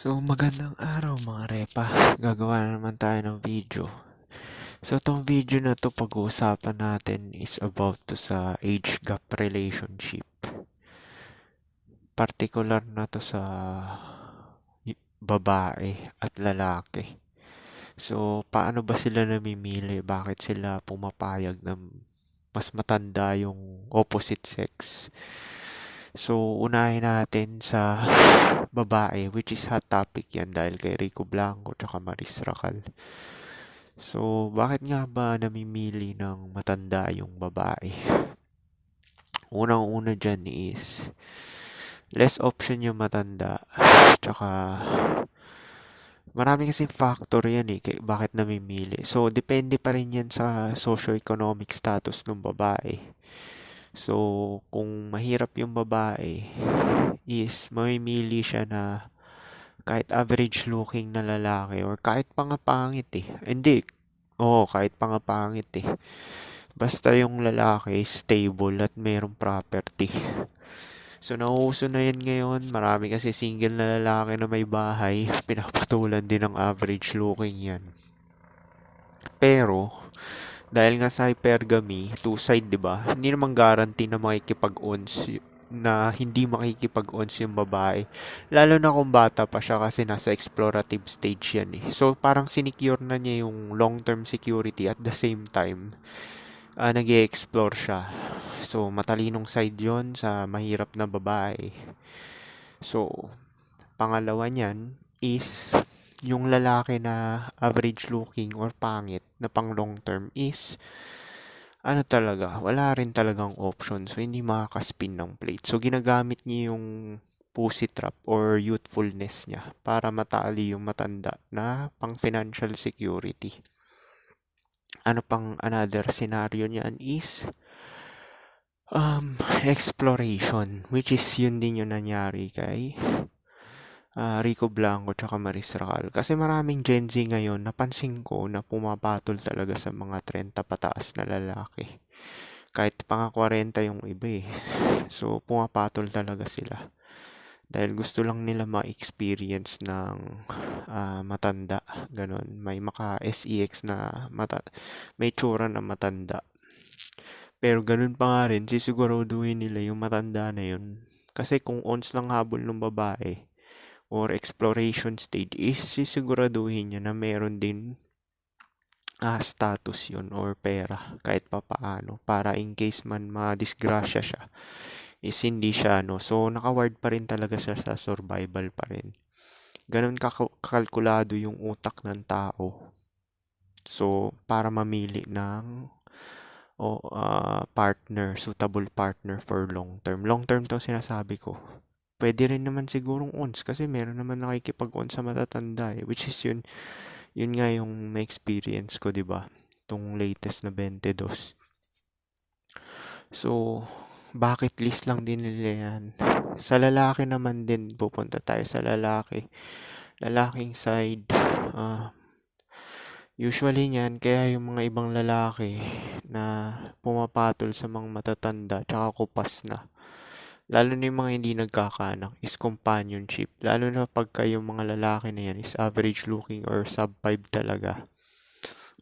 So, magandang araw mga repa. Gagawa na naman tayo ng video. So, itong video na to pag-uusapan natin is about to sa age gap relationship. Particular na to sa babae at lalaki. So, paano ba sila namimili? Bakit sila pumapayag na mas matanda yung opposite sex? So, unahin natin sa babae, which is hot topic yan dahil kay Rico Blanco at Maris Racal. So, bakit nga ba namimili ng matanda yung babae? Unang-una dyan is less option yung matanda. Tsaka marami kasing factor yan bakit namimili. So, depende pa rin yan sa socio-economic status ng babae. So, kung mahirap yung babae, is mamimili siya na kahit average looking na lalaki or kahit pangapangit Hindi. Oo, kahit pangapangit Basta yung lalaki stable at mayroong property. So, nauuso na yan ngayon. Marami kasi single na lalaki na may bahay. Pinapatulan din ng average looking yan. Pero, dahil nga sa hypergamy, two-side, di ba? Hindi naman guarantee na hindi makikipag-ons yung babae. Lalo na kung bata pa siya kasi nasa explorative stage yan So, parang sinecure na niya yung long-term security at the same time, nag-i-explore siya. So, matalinong side yon sa mahirap na babae. So, pangalawa niyan is yung lalaki na average looking or pangit na pang long term is talaga, wala rin talagang option. So, hindi makakaspin ng plate. So, ginagamit niya yung pussy trap or youthfulness niya para matali yung matanda na pang financial security. Ano pang another scenario niyan is exploration, which is yun din yung nangyari kay Rico Blanco tsaka Maris Racal. Kasi maraming Gen Z ngayon, napansin ko na pumapatol talaga sa mga 30 pataas na lalaki. Kahit pang 40 yung iba So, pumapatol talaga sila. Dahil gusto lang nila ma-experience ng matanda. Ganon. May maka-SEX na may tsura na matanda. Pero ganun pa nga rin, sisiguraduhin nila yung matanda na yun. Kasi kung ons lang habol ng babae, or exploration stage is sisiguraduhin niya na meron din status yun or pera kahit pa paano para in case man madisgrasya siya is hindi siya so nakaward pa rin talaga siya sa survival pa rin. Ganun kakalkulado yung utak ng tao. So para mamili ng partner, suitable partner for long term. Long term to sinasabi ko. Pwede rin naman sigurong ons kasi meron naman nakikipag-ons sa matatanda which is yun nga yung na-experience ko, 'di ba? Itong latest na 22. So, bucket list lang din nila yan. Sa lalaki naman din, pupunta tayo sa lalaki. Lalaking side, usually niyan, kaya yung mga ibang lalaki na pumapatol sa mga matatanda tsaka kupas na lalo na yung mga hindi nagkakaanak is companionship. Lalo na pagka yung mga lalaki na yan is average looking or sub 5 talaga.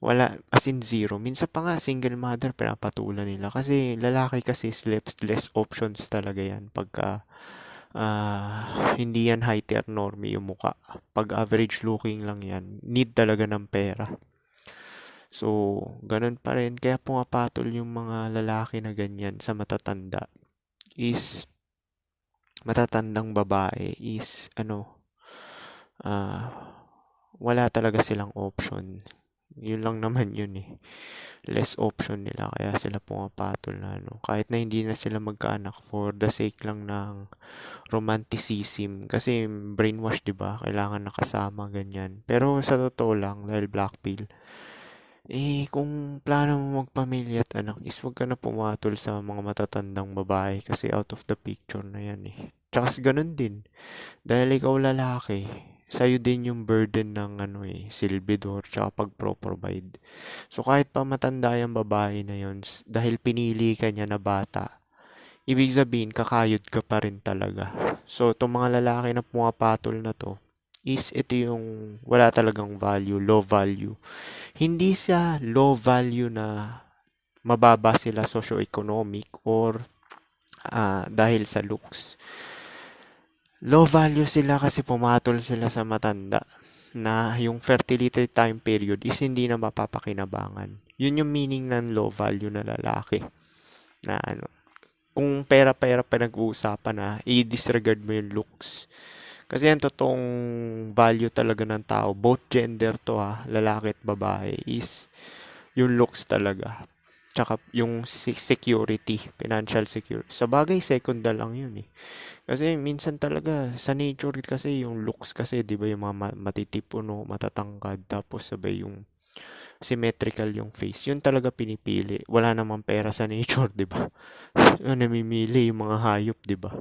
Wala, as in zero. Minsan pa nga single mother pinapatulan nila. Kasi lalaki kasi less options talaga yan. Pagka hindi yan high tier normie yung muka. Pag average looking lang yan, need talaga ng pera. So, ganun pa rin. Kaya pumapatol yung mga lalaki na ganyan sa matatanda is matatandang babae is wala talaga silang option. Yun lang naman yun less option nila kaya sila pumapatol na kahit na hindi na sila magkaanak for the sake lang ng romanticism kasi brainwash, 'di ba? Kailangan nakasama ganyan. Pero sa totoo lang dahil black pill kung plano mo magpamilya at anak is wag ka na pumatol sa mga matatandang babae kasi out of the picture na yan Tsaka ganun din. Dahil ikaw lalaki, sa'yo din yung burden ng silbidor tsaka pag-provide. So kahit pa matanda yung babae na yun, dahil pinili ka niya na bata, ibig sabihin kakayod ka pa rin talaga. So itong mga lalaki na pumapatol na to, is ito yung wala talagang value, low value. Hindi sa low value na mababa sila socioeconomic or dahil sa looks. Low value sila kasi pumatol sila sa matanda na yung fertility time period is hindi na mapapakinabangan. Yun yung meaning ng low value na lalaki. Na ano, kung pera-pera pa nag-uusapan na, i-disregard mo yung looks. Kasi ang totoong value talaga ng tao, both gender to lalaki at babae, is yung looks talaga. Tsaka yung security, financial security. Sa bagay, secondal lang yun eh. Kasi minsan talaga, sa nature kasi yung looks kasi, di ba yung mga matitipuno, matatangkad, tapos sabay yung symmetrical yung face. Yun talaga pinipili. Wala namang pera sa nature, di ba? Namimili yung mga hayop, di ba?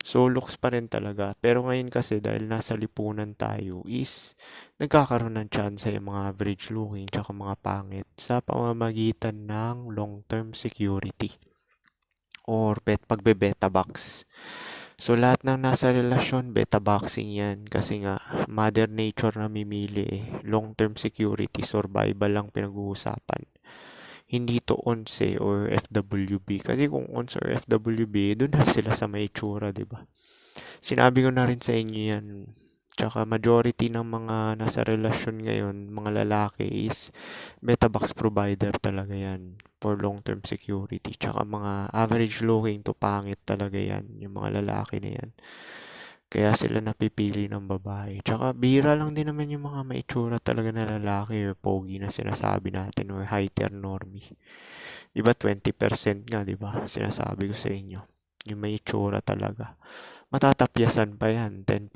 So, looks pa rin talaga. Pero ngayon kasi, dahil nasa lipunan tayo, is nagkakaroon ng chance yung mga average looking tsaka mga pangit sa pamamagitan ng long-term security or pagbe-beta box. So, lahat ng nasa relasyon, beta boxing yan. Kasi nga, Mother Nature na mimili eh. Long-term security, survival lang pinag-uusapan. Hindi to ONS or FWB. Kasi kung ONS or FWB, doon na sila sa may itsura, di ba? Sinabi ko na rin sa inyo yan. Tsaka majority ng mga nasa relasyon ngayon, mga lalaki is beta box provider talaga yan for long-term security. Tsaka mga average looking to pangit talaga yan, yung mga lalaki na yan. Kaya sila napipili ng babae. Tsaka bihira lang din naman yung mga maitsura talaga na lalaki or pogi na sinasabi natin or high-tier normie. Diba 20% nga, diba? Sinasabi ko sa inyo. Yung may itsura talaga. Matatapyasan pa yan. 10%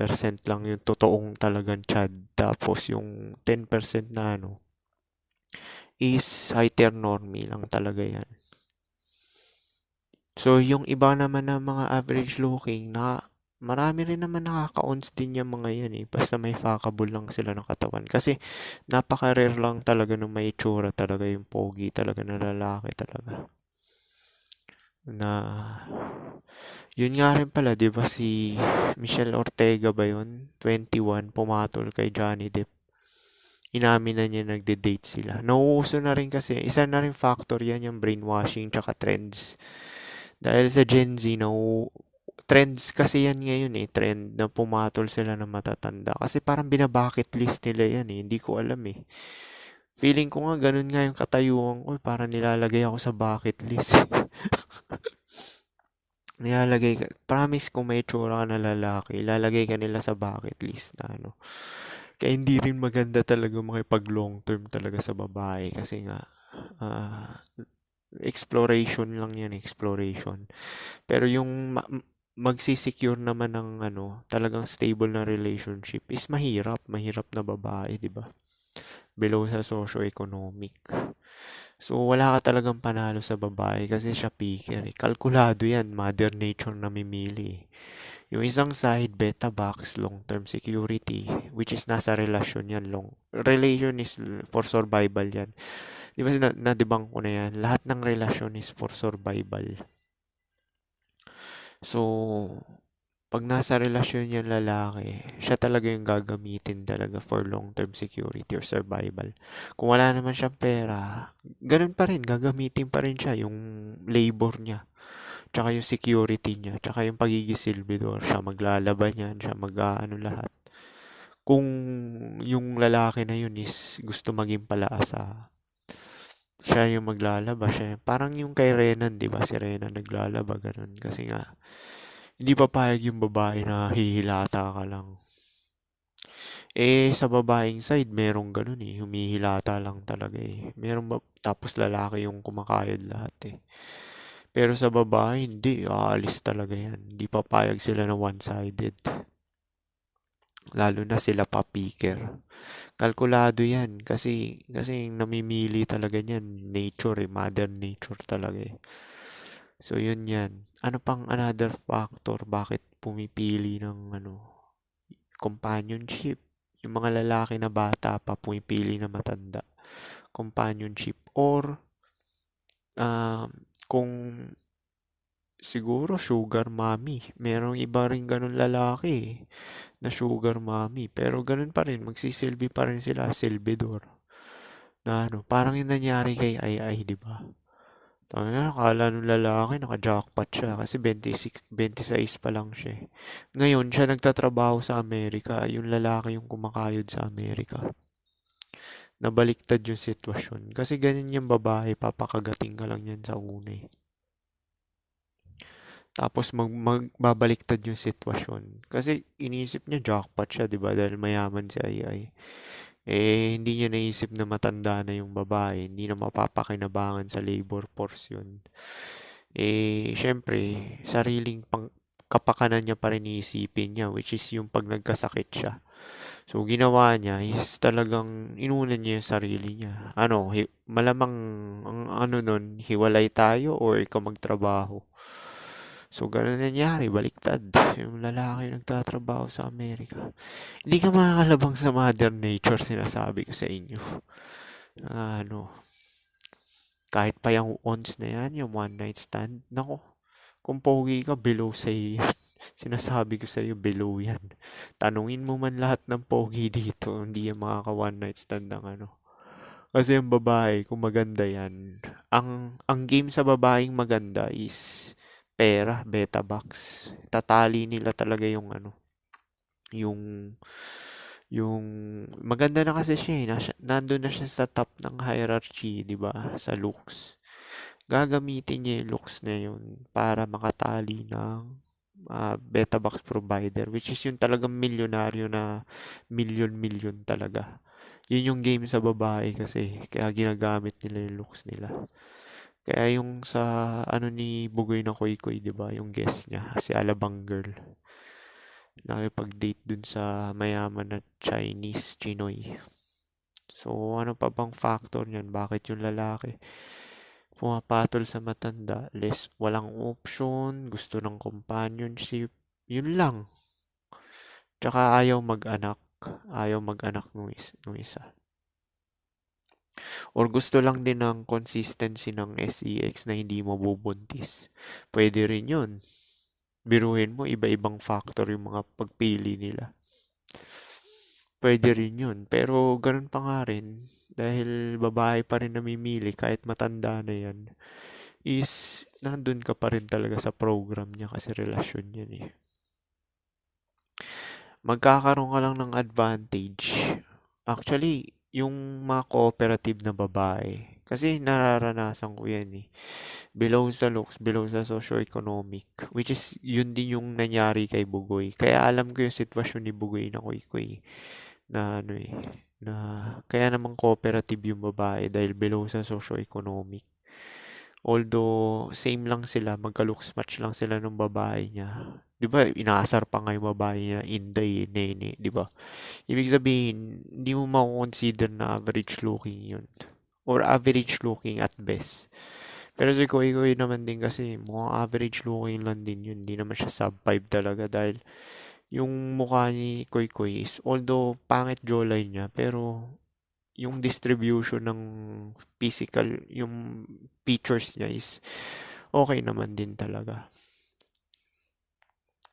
lang yung totoong talagang chad. Tapos yung 10% na is high-tier normie lang talaga yan. So, yung iba naman na mga average looking na marami rin naman nakaka-ons din yung mga yan eh. Basta may fuckable lang sila ng katawan. Kasi napaka-rare lang talaga nung may itsura talaga yung pogi talaga na lalaki talaga. Na yun nga rin pala, 'di ba si Michelle Ortega ba yun? 21 pumatol kay Johnny Depp. Inamin na niya nagde-date sila. Nauuso na rin kasi, isa na rin factor yan yung brainwashing tsaka trends. Dahil sa Gen Z, trends kasi yan ngayon eh. Trend na pumatol sila ng matatanda. Kasi parang binabucket list nila yan eh. Hindi ko alam eh. Feeling ko nga ganun nga yung katayuan ko. Parang nilalagay ako sa bucket list. Nilalagay ka, promise kung may tsura ka na lalaki, ilalagay ka nila sa bucket list na Kaya hindi rin maganda talaga makipag long term talaga sa babae kasi nga, ah, exploration lang yan, exploration. Pero yung magsisecure naman ng talagang stable na relationship is mahirap, mahirap na babae, di ba? Below sa socio-economic. So, wala ka talagang panalo sa babae kasi siya picker eh. Kalkulado yan, Mother Nature na mimili. Yung isang side, beta box, long-term security, which is nasa relasyon yan. Relation is for survival yan. Di ba na-debunk ko na yan? Lahat ng relasyon is for survival. So, pag nasa relasyon yung lalaki, siya talaga yung gagamitin talaga for long-term security or survival. Kung wala naman siyang pera, ganun pa rin, gagamitin pa rin siya yung labor niya, tsaka yung security niya, tsaka yung pagiging silbidor, siya maglalaban yan, siya mag-ano lahat. Kung yung lalaki na yun is gusto maging palaasa, siya yung maglalaba, parang yung kay Renan, di ba? Si Renan naglalaba, ganun. Kasi nga, hindi papayag yung babae na hihilata ka lang. Sa babaeng side, merong ganun eh. Humihilata lang talaga eh. Tapos lalaki yung kumakayod lahat eh. Pero sa babae, hindi. Aalis talaga yan. Hindi papayag sila na one-sided. Lalo na sila pa-picker. Kalkulado yan. Kasi namimili talaga niyan. Nature eh. Mother nature talaga eh. So, yun yan. Ano pang another factor bakit pumipili ng companionship? Yung mga lalaki na bata pa pumipili na matanda. Companionship or um, kung siguro sugar mommy. Merong iba rin ganun lalaki na sugar mommy. Pero ganun pa rin, magsisilbi pa rin sila, silbidor. Na ano, parang yung nangyari kay Ai, di ba? Tangina, akala nung lalaki naka-jackpot siya kasi 26, 26 pa lang siya. Ngayon, siya nagtatrabaho sa Amerika. Yung lalaki yung kumakayod sa Amerika. Nabaliktad yung sitwasyon. Kasi ganyan yung babae, papakagating ka lang yan sa una eh. Tapos magbabaliktad yung sitwasyon. Kasi iniisip niya jackpot siya, 'di ba? Dahil mayaman si Ai. Hindi niya naisip na matanda na yung babae, hindi na mapapakinabangan sa labor force yun. Syempre, sariling kapakanan niya pa rin iisipin niya, which is yung pag nagkasakit siya. So, ginawa niya is talagang inunan niya yung sarili niya. Ano, malamang ang ano nun, hiwalay tayo or ikaw magtrabaho. So, ganun nangyari, baliktad. Yung lalaki nagtatrabaho sa Amerika. Hindi ka makakalabang sa mother nature, sinasabi ko sa inyo. Ano, kahit pa yung ons na yan, yung one night stand, nako, kung pogi ka, below sa yan. Sinasabi ko sa iyo, below yan. Tanungin mo man lahat ng pogi dito, hindi yan makaka one night stand ng ano. Kasi yung babae, kung maganda yan, ang game sa babaeng maganda is pera, beta box. Tatali nila talaga yung ano, yung yung maganda na kasi siya eh. Nandun na siya sa top ng hierarchy, 'di ba? Sa looks. Gagamitin niya yung looks na yun para makatali ng beta box provider, which is yung talagang milyonaryo na milyon-milyon talaga. Yun yung game sa babae kasi kaya ginagamit nila yung looks nila. Kaya yung sa ano ni Bugoy na Koy Koy, 'di ba? Yung guest niya, si Alabang Girl. Nakipag-date dun sa mayaman na Chinese Chinoy. So, ano pa bang factor niyan? Bakit yung lalaki pumapatol sa matanda? Less, walang option, gusto ng companionship. Yun lang. Tsaka ayaw mag-anak. Ayaw mag-anak nung isa. Or gusto lang din ng consistency ng sex na hindi mo bubuntis. Pwede rin yun. Biruin mo, iba-ibang factor yung mga pagpili nila. Pwede rin yun. Pero ganun pa nga rin, dahil babae pa rin namimili kahit matanda na yan, is nandun ka pa rin talaga sa program niya kasi relasyon yan eh. Magkakaroon ka lang ng advantage. Actually, yung mga cooperative na babae, kasi nararanasan ko yan eh. Below sa looks, below sa socio-economic, which is yun din yung nangyari kay Bugoy. Kaya alam ko yung sitwasyon ni Bugoy na Koy na ano eh, na kaya namang cooperative yung babae dahil below sa socio-economic. Although, same lang sila, magka-looks match lang sila ng babae niya. Di ba, inaasar pa nga yung babae niya, Inday, Nene, di ba? Ibig sabihin, hindi mo mako-consider na average looking yun. Or average looking at best. Pero si Koy Koy naman din kasi, mukhang average looking lang din yun. Hindi naman siya sub 5 talaga dahil yung mukha ni Koy Koy is, although pangit jawline niya, pero yung distribution ng physical, yung features niya is okay naman din talaga.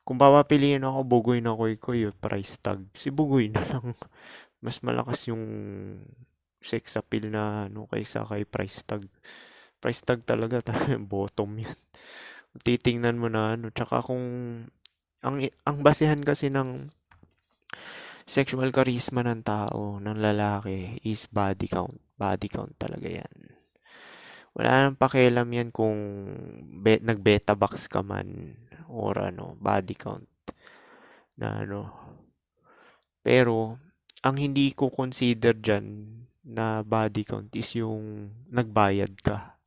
Kung papapiliin ako, Bugoy na Koy Koy, price tag. Si Bugoy na lang. Mas malakas yung sex appeal na ano kaysa kay price tag. Price tag talaga, bottom yan. Titingnan mo na ano. Tsaka kung ang basehan kasi ng sexual charisma ng tao, ng lalaki, is body count. Body count talaga yan. Wala nang pakialam yan kung nag-beta box ka man or ano, body count na ano. Pero, ang hindi ko consider dyan na body count is yung nagbayad ka.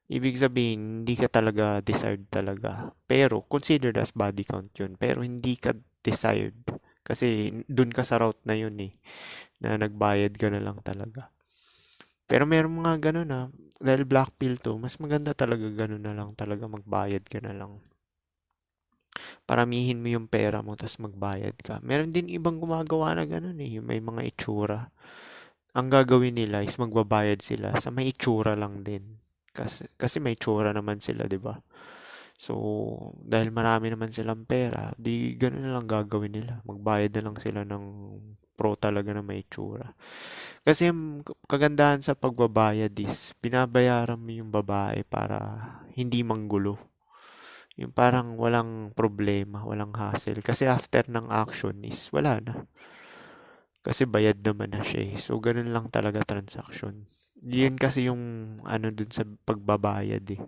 Ibig sabihin, hindi ka talaga desired talaga. Pero, considered as body count yun. Pero, hindi ka desired. Kasi, dun ka sa route na yun eh. Na nagbayad ka na lang talaga. Pero, meron mga ganun ah. Dahil black pill to, mas maganda talaga ganun na lang talaga. Magbayad ka na lang. Paramihin mo yung pera mo, tapos magbayad ka. Meron din ibang gumagawa na ganun eh. Yung may mga itsura. Ang gagawin nila is magbabayad sila sa may itsura lang din. Kasi may itsura naman sila, di ba? So, dahil marami naman silang pera, di gano'n na lang gagawin nila. Magbayad na lang sila ng pro talaga na may itsura. Kasi ang kagandahan sa pagbabayad is, binabayaran mo yung babae para hindi manggulo. Yung parang walang problema, walang hassle. Kasi after ng action is wala na. Kasi bayad naman na siya eh. So, ganun lang talaga transaction. Yun kasi yung ano dun sa pagbabayad eh.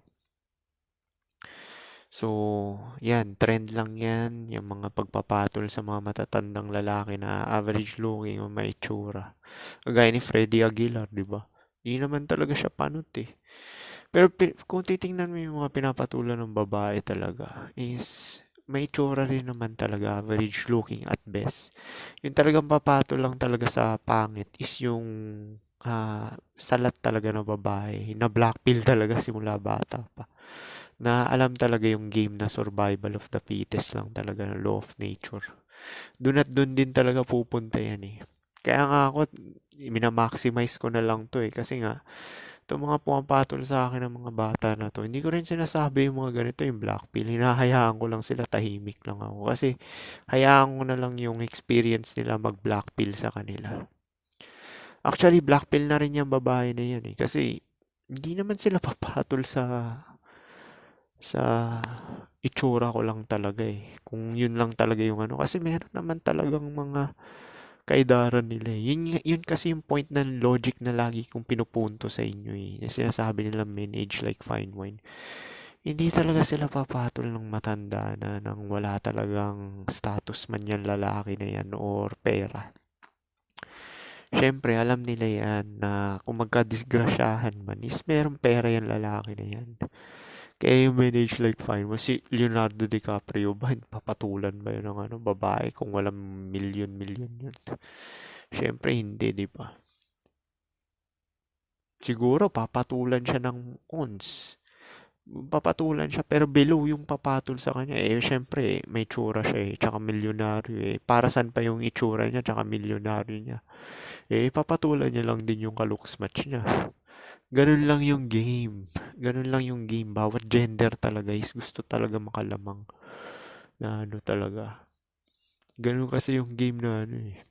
So, yan, trend lang yan. Yung mga pagpapatol sa mga matatandang lalaki na average looking o may itsura. Kagaya ni Freddie Aguilar, di ba? Hindi naman talaga siya panot eh. Pero kung titingnan mo yung mga pinapatulan ng babae talaga, is may itsura rin naman talaga, average looking at best. Yung talagang papatol lang talaga sa pangit is yung salat talaga ng babae, na black pill talaga simula bata pa. Na alam talaga yung game na survival of the fittest lang talaga, na law of nature. Doon at doon din talaga pupunta yan eh. Kaya nga ako, minamaximize ko na lang to eh. Kasi nga, itong mga pumapatol sa akin ng mga bata na to, hindi ko rin sinasabi yung mga ganito, yung black pill. Hinahayaan ko lang sila, tahimik lang ako. Kasi, hayaan ko na lang yung experience nila mag-black pill sa kanila. Actually, black pill na rin yung babae na yan eh. Kasi, hindi naman sila papatol sa itsura ko lang talaga eh. Kung yun lang talaga yung ano. Kasi meron naman talagang mga kaidaran nila eh. Yun kasi yung point ng logic na lagi kong pinupunto sa inyo eh. Yung sinasabi nila men age like fine wine. Hindi talaga sila papatol ng matanda na nang wala talagang status man yan lalaki na yan or pera. Siyempre, alam nila yan na kung magkadisgrasyahan man is merong pera yan lalaki na yan. Kaya yung manage like fine mo, si Leonardo DiCaprio ba, papatulan ba yun ng ano, babae kung walang milyon-milyon yun? Siyempre hindi, di ba? Siguro papatulan siya ng ons. Papatulan siya pero below yung papatol sa kanya. Eh, siyempre, may tsura siya eh, tsaka milyonaryo eh. Para saan pa yung itsura niya tsaka milyonaryo niya? Eh, papatulan niya lang din yung ka-looks match niya. Ganun lang yung game. Ganun lang yung game. Bawat gender talaga is gusto talaga makalamang na ano talaga. Ganun kasi yung game na ano eh.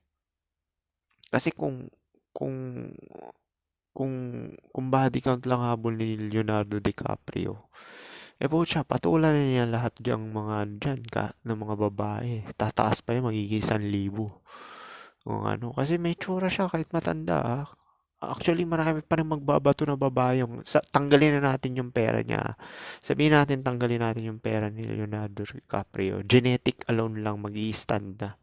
Kasi kung kung kung body count lang habol ni Leonardo DiCaprio, eh po siya, patulan na niya lahat yung mga dyan ng mga babae. Tataas pa yun, magiging 1,000. Kung ano, kasi may tsura siya kahit matanda ah. Actually, marami pa rin magbabato na babae yung tanggalin na natin yung pera niya. Sabihin natin tanggalin natin yung pera ni Leonardo DiCaprio. Genetic alone lang mag-i-stand na.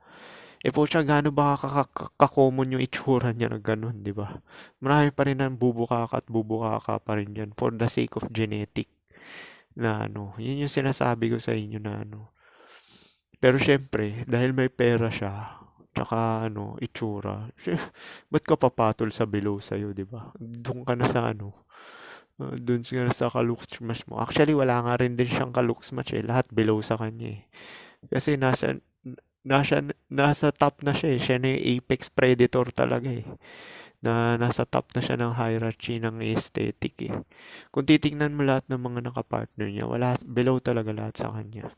Eh po siya, gaano ba ka-common yung itsura niya na ganun, di ba? Marami pa rin ang bubukaka at bubukaka pa rin yan for the sake of genetic na ano. Yun yung sinasabi ko sa inyo na ano. Pero syempre, dahil may pera siya, tsaka ano, itsura, ba't ka papatol sa below sa'yo, di ba? Doon ka na sa ano, doon ka na sa ka-looks match mo. Actually, wala nga rin din siyang ka-looks match eh. Lahat below sa kanya eh. Kasi nasa top na siya eh. Siya na yung apex predator talaga eh. Na nasa top na siya ng hierarchy ng aesthetic eh. Kung titingnan mo lahat ng mga nakapartner niya, wala, below talaga lahat sa kanya.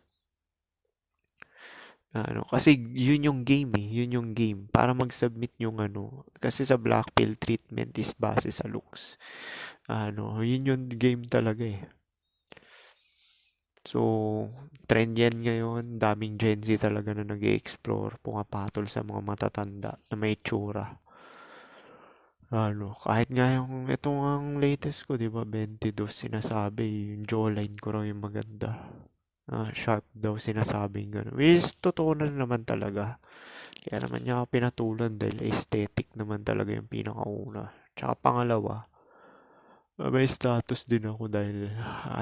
Ano, kasi yun yung game eh, yun yung game. Para mag-submit yung ano, kasi sa black pill treatment is base sa looks. Ano, yun yung game talaga eh. So, trend yan ngayon. Daming Gen Z talaga na nag-explore, pumapatol sa mga matatanda na may tsura. Ano, kahit nga yung, ito ang latest ko, di ba, 22, sinasabi, yung jawline ko raw yung maganda. Sharp daw sinasabing gano'n. Which is, totoo na naman talaga. Kaya naman niya ako pinatulan dahil aesthetic naman talaga yung pinakauna. Tsaka pangalawa, may status din ako dahil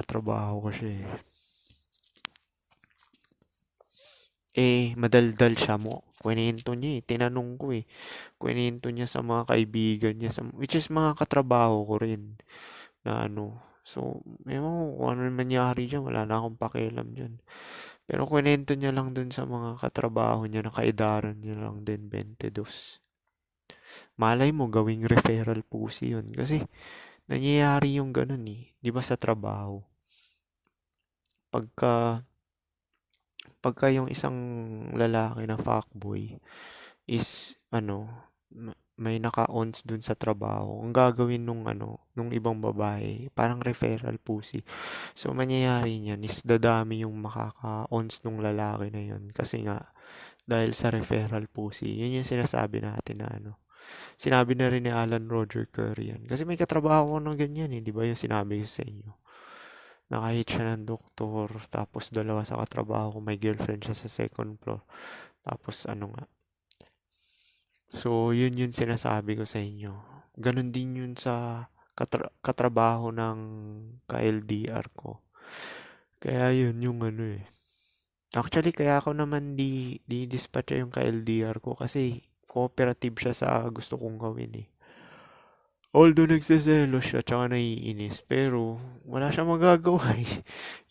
trabaho ko siya eh. Madaldal siya mo. Kwento niya eh. Tinanong ko eh. Kwento niya sa mga kaibigan niya. Which is mga katrabaho ko rin. Na ano. So, ewan ko kung ano nangyari dyan. Wala na akong pakialam dyan. Pero kwento niya lang dun sa mga katrabaho niya na kaidaran niya lang din 22. Malay mo gawing referral pusi yun. Kasi nangyayari yung ganun eh. Di ba sa trabaho? pagka pagka yung isang lalaki na fuckboy is may naka-ons dun sa trabaho, ang gagawin nung ibang babae, parang referral pussy. So, mangyayari niyan is dadami yung makaka-ons nung lalaki na yun. Kasi nga, dahil sa referral pussy, yun yung sinasabi natin na sinabi na rin ni Alan Roger Curry yan. Kasi may katrabaho ko ng ganyan di ba yung sinabi ko sa inyo? Nakahit siya ng doktor, tapos dalawa sa katrabaho ko, may girlfriend siya sa second floor. Tapos nga, so, yun yung sinasabi ko sa inyo. Ganon din yun sa katrabaho ng ka-LDR ko. Kaya yun yung Actually, kaya ako naman di dispatch yung ka-LDR ko kasi cooperative siya sa gusto kong gawin Although nagseselos siya tsaka naiinis, pero wala siyang magagawa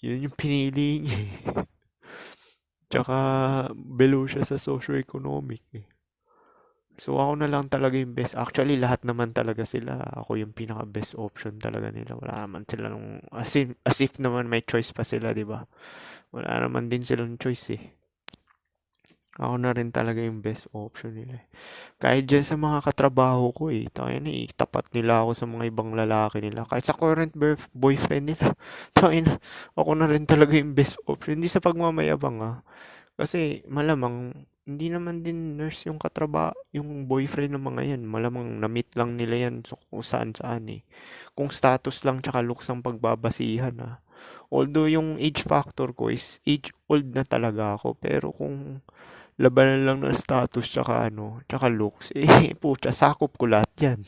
Yun yung pinili niya Tsaka below siya sa socio-economic So, ako na lang talaga yung best. Actually, lahat naman talaga sila. Ako yung pinaka-best option talaga nila. Wala naman sila as if naman may choice pa sila, di ba? Wala naman din silang choice Ako na rin talaga yung best option nila Kahit dyan sa mga katrabaho ko tayo tapat nila ako sa mga ibang lalaki nila. Kahit sa current boyfriend nila. Tayo ako na rin talaga yung best option. Hindi sa pagmamayabang Kasi malamang hindi naman din nurse yung boyfriend ng mga yan. Malamang na-meet lang nila yan kung saan-saan Kung status lang tsaka looks ang pagbabasihan Although yung age factor ko is age old na talaga ako. Pero kung labanan lang ng status tsaka looks, pucha, sakop ko lahat yan.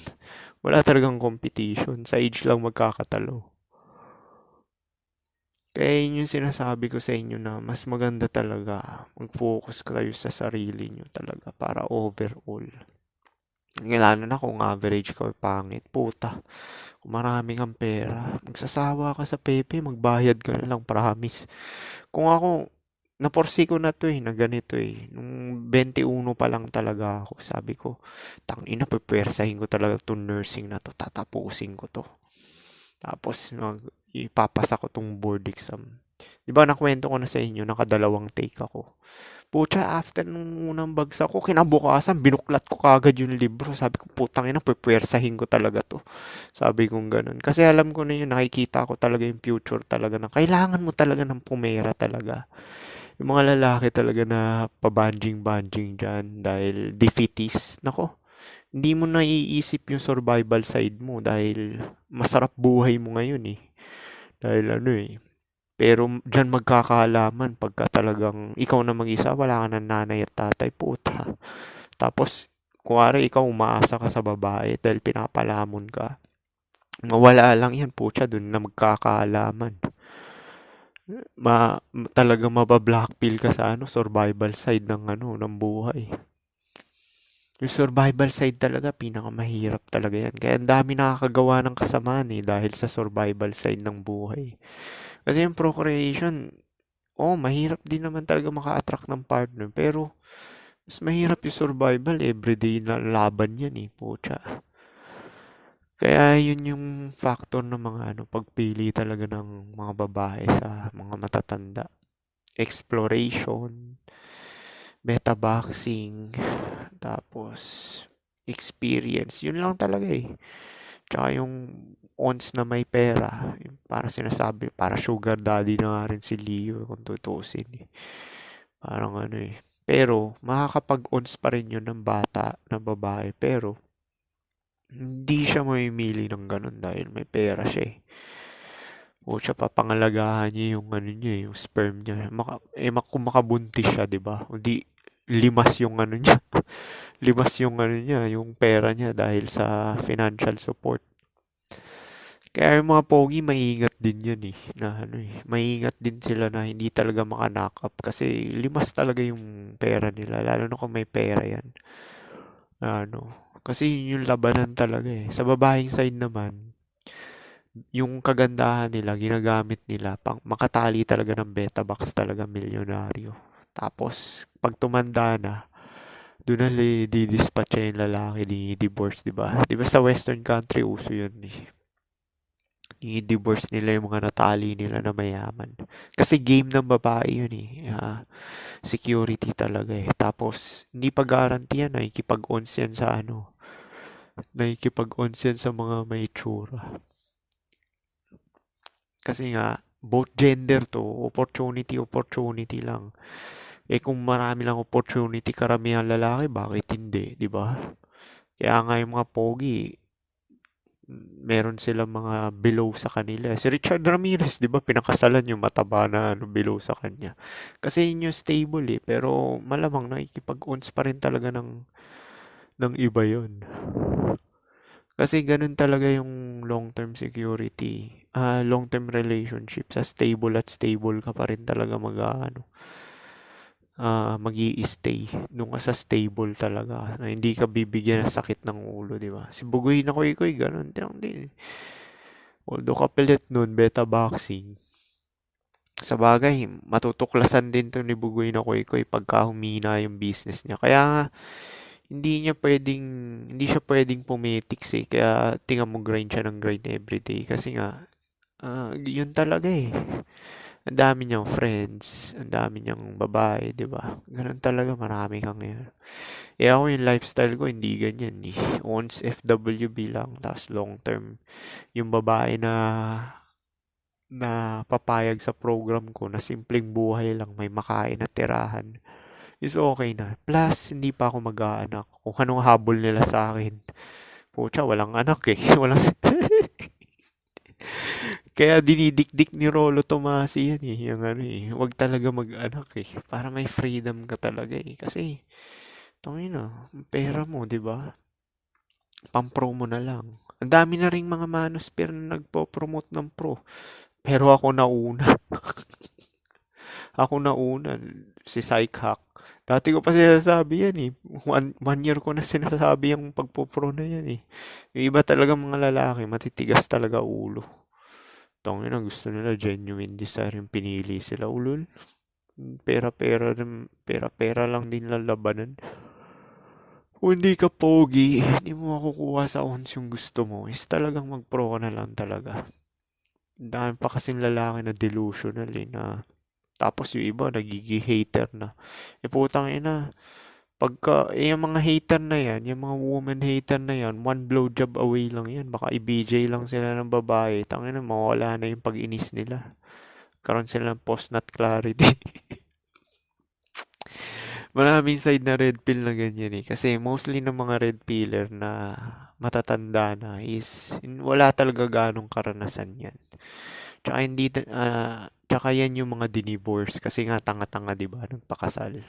Wala talagang competition. Sa age lang magkakatalo. Kaya yun yung sinasabi ko sa inyo na mas maganda talaga mag-focus kayo sa sarili nyo talaga para overall. Lalo na kung average ka or pangit, puta. Kung marami kang pera, magsasawa ka sa pepe, magbayad ka na lang, promise. Kung ako, naporsi ko na to na ganito Nung 21 pa lang talaga ako, sabi ko, tangina, pupwersahin ko talaga itong nursing na to, tatapusin ko to. Tapos, ipapasa ko tong board exam. Di ba nakwento ko na sa inyo, nakadalawang take ako. Pucha, after nung unang bagsak ko, kinabukasan, binuklat ko kagad yung libro. Sabi ko, putang ina, pupwersahin ko talaga to. Sabi kong ganun. Kasi alam ko na yun, nakikita ko talaga yung future talaga na kailangan mo talaga ng pumera talaga. Yung mga lalaki talaga na pabanjing-banjing dyan dahil defeatist. Nako, hindi mo naiisip yung survival side mo dahil masarap buhay mo ngayon Dahil pero dyan magkakaalaman pagka talagang ikaw na mag-isa, wala ka ng nanay at tatay, puta. Tapos, kuwari ikaw umaasa ka sa babae dahil pinapalamon ka. Mawala lang yan, pucha, dun na magkakaalaman. Talaga mabablockpill ka sa survival side ng buhay. Yung survival side talaga, pinakamahirap talaga yan. Kaya ang dami nakakagawa ng kasamaan dahil sa survival side ng buhay. Kasi yung procreation, mahirap din naman talaga maka-attract ng partner. Pero, mas mahirap yung survival. Everyday na laban yan pucha. Kaya yun yung factor ng mga pagpili talaga ng mga babae sa mga matatanda. Exploration, metaboxing, tapos experience. Yun lang talaga Tsaka yung ons na may pera. Yung para sinasabi, para sugar daddy na nga rin si Leo kung tutusin Parang Pero, makakapag-ons pa rin yun ng bata, ng babae. Pero, hindi siya mamimili ng ganun dahil may pera siya O siya papangalagahan niya yung niya, yung sperm niya. Kung makabuntis siya, di ba? Hindi limas yung niya. Limas yung niya, yung pera niya dahil sa financial support. Kaya yung mga pogi, maingat din yun na maingat din sila na hindi talaga maka-knock up kasi limas talaga yung pera nila, lalo na kung may pera yan. Kasi yun yung labanan talaga Sa babaeng side naman, yung kagandahan nila, ginagamit nila, makatali talaga ng beta box talaga milyonaryo. Tapos, pag tumanda na, doon na di-dispatch yung lalaki, di-divorce, di ba? Di ba sa western country, uso yun I-divorce nila yung mga natali nila na mayaman. Kasi game ng babae yun eh. Security talaga eh. Tapos, hindi pa guarantee yan. Nakikipag-ons yan sa ano. Nakikipag-ons yan sa mga may tsura. Kasi nga, both gender to, opportunity lang. Kung marami lang opportunity, karamihan lalaki, bakit hindi, di ba? Kaya nga yung mga pogi, meron silang mga below sa kanila. Si Richard Ramirez, di ba, pinakasalan yung mataba na ano, below sa kanya. Kasi yun yung stable eh, pero malamang nakikipag-ons pa rin talaga ng iba yun. Kasi ganun talaga yung long-term security, long-term relationship. Sa stable at stable ka pa rin talaga mag-i-stay. Doon ka sa stable talaga. Na hindi ka bibigyan ng sakit ng ulo, di ba? Si Bugoy na Koy, ganun lang din. Although kapilit nun, beta boxing. Sa bagay, matutuklasan din to ni Bugoy na Koy pagka humina yung business niya. Kaya nga, hindi siya pwedeng pumetics eh. Kaya tingnan mo grind siya ng grind everyday. Kasi nga, yun talaga eh. Ang dami niyang friends, ang dami niyang babae, di ba? Ganun talaga, marami kang ngayon. Ako yung lifestyle ko, hindi ganyan eh. Once FWB lang, tapos long term. Yung babae na papayag sa program ko na simpleng buhay lang, may makain at tirahan, is okay na. Plus, hindi pa ako mag-aanak. Kung anong habol nila sa akin. Pucha, walang anak eh. Walang... Kaya dinidikdik ni Rolo Tomasi yan eh. Yung ano eh. Huwag talaga mag-anak eh. Para may freedom ka talaga eh. Kasi, tangin na, pera mo, di ba? Pang-promo na lang. Ang dami na ring mga manosphere na nagpo-promote ng pro. Pero ako nauna. Ako nauna. Si Psych Hack. Dati ko pa sinasabi yan eh. One year ko na sinasabi yung pagpo-pro na yan eh. Yung iba talaga mga lalaki, matitigas talaga ulo. Tangin na gusto nila genuine desire yung pinili sila ulol. Pera-pera lang din lalabanan. Kung hindi ka pogi, hindi mo makukuha sa ons yung gusto mo. Is talagang mag-pro ka na lang talaga. Dahil pa kasing lalaki na delusional eh na tapos yung iba nagiging hater na. Putang ina. Yung mga hater na yan, yung mga woman hater na yan, one blowjob away lang yan. Baka i-BJ lang sila ng babae. Tangina, mawala na yung pag-inis nila. Karoon sila ng post-nut clarity. Maraming side na red pill na ganyan eh. Kasi mostly ng mga red piller na matatanda na is wala talaga ganong karanasan yan. Tsaka yan yung mga dinivorce kasi nga tanga-tanga 'di ba nagpakasal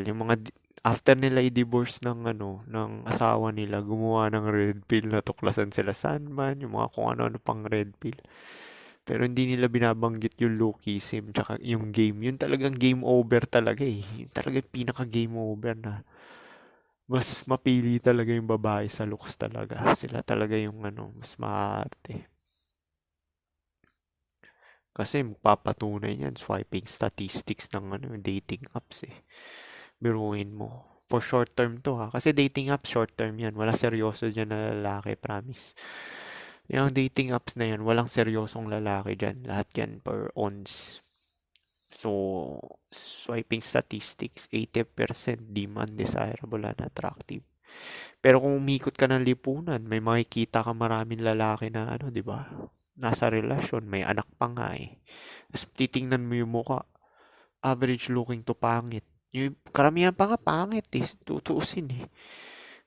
yung mga after nila i-divorce ng asawa nila gumawa ng red pill na tuklasan sila Sandman yung mga kung ano pang red pill pero hindi nila binabanggit yung lookism tsaka yung game yun talagang game over talaga eh yun talaga yung pinaka game over na mas mapili talaga yung babae sa looks talaga sila talaga yung mas maarte. Kasi magpapatunay yan, swiping statistics ng dating apps eh. Biruin mo. For short term to ha. Kasi dating apps short term yan. Wala seryoso dyan na lalaki, promise. Yung dating apps na yan, walang seryosong lalaki dyan. Lahat yan per ons. So, swiping statistics, 80% di man desirable and attractive. Pero kung umikot ka ng lipunan, may makikita ka maraming lalaki na di ba? Nasa relasyon, may anak pa nga eh. Tapos titingnan mo yung mukha, average looking to pangit. Yung karamihan pa nga pangit eh, tutuusin eh.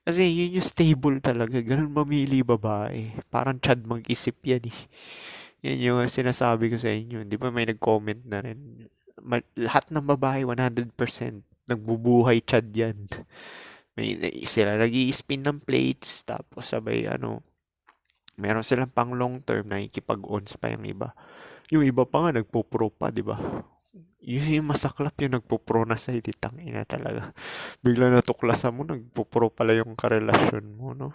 Kasi yun yung stable talaga, ganun mamili babae. Parang Chad mag-isip yan eh. Yan yung sinasabi ko sa inyo. Di ba may nag-comment na rin. Lahat ng babae, 100%. Nagbubuhay Chad yan. Sila nag-i-spin ng plates, tapos sabay meron silang pang long term na ikipag-ons pa yung iba. Yung iba pa nga nagpo-pro pa, di ba? Yun yung masaklap yung nagpo-pro na sa ititang ina talaga. Bigla natuklasan mo, nagpo-pro pala yung karelasyon mo, no?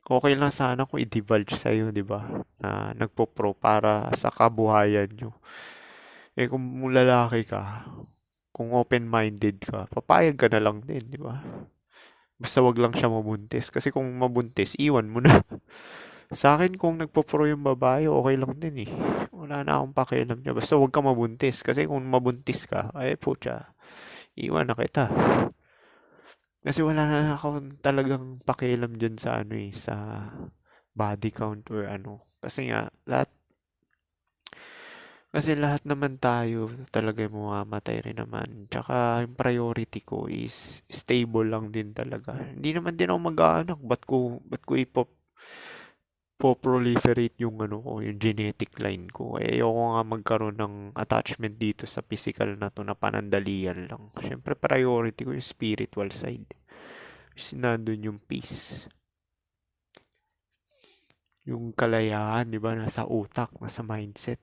Okay lang sana kung i-divulge sa'yo, di ba? Na nagpo-pro para sa kabuhayan nyo. Kung lalaki ka, kung open-minded ka, papayag ka na lang din, di ba? Basta wag lang siya mabuntis. Kasi kung mabuntis, iwan mo na. Sa akin, kung nagpo-pro yung babae, okay lang din eh. Wala na akong pakialam niya. Basta wag ka mabuntis. Kasi kung mabuntis ka, ay putya, iwan na kita. Kasi wala na akong talagang pakialam dyan sa ano eh, sa body count or ano. Kasi lahat naman tayo talaga mamamatay rin naman. Tsaka yung priority ko is stable lang din talaga. Hindi naman din ako mag-aanak. Ba't ko proliferate yung ano ko, yung genetic line ko. Ayoko nga magkaroon ng attachment dito sa physical na to na panandalian lang. Siyempre priority ko yung spiritual side. Kasi nandun yung peace. Yung kalayaan, di ba? Nasa utak, nasa mindset.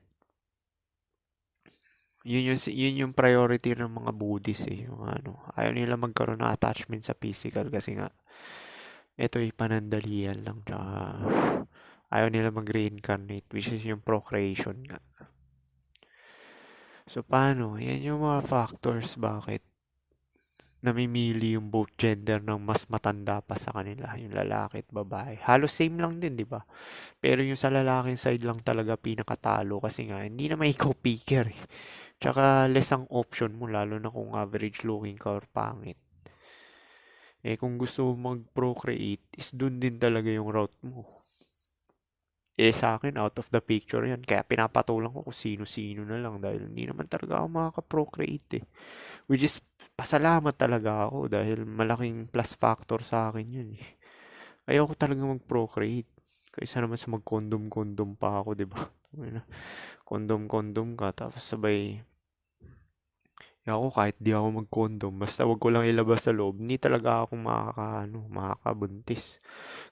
Yun yung priority ng mga Buddhist eh. Yung ano, ayaw nila magkaroon ng attachment sa physical kasi nga, ito ay panandalian lang. Tsaka, ayaw nila mag-reincarnate, which is yung procreation nga. So, paano? Yan yung mga factors bakit namimili yung both gender ng mas matanda pa sa kanila, yung lalaki at babae. Halos same lang din, di ba? Pero yung sa lalaking side lang talaga pinakatalo kasi nga, hindi naman ikaw picker eh. Tsaka less ang option mo, lalo na kung average looking ka or pangit. Eh kung gusto mo mag-procreate, is dun din talaga yung route mo. Eh sa akin, out of the picture yan. Kaya pinapatulang ko kung sino-sino na lang dahil hindi naman talaga ako makaka-procreate eh. Which is, pasalamat talaga ako dahil malaking plus factor sa akin yun eh. Ayoko talaga mag-procreate. Kaysa naman sa mag-condom-condom pa ako, di ba? Condom-condom ka, tapos sabay, ako kahit di ako mag-condom, basta wag ko lang ilabas sa loob, hindi talaga ako makakabuntis.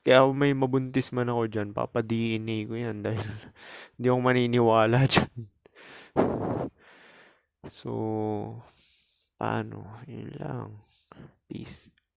Kaya kung may mabuntis man ako dyan, papa-DNA ko yan dahil hindi ako maniniwala dyan. So, paano? Yun lang. Peace.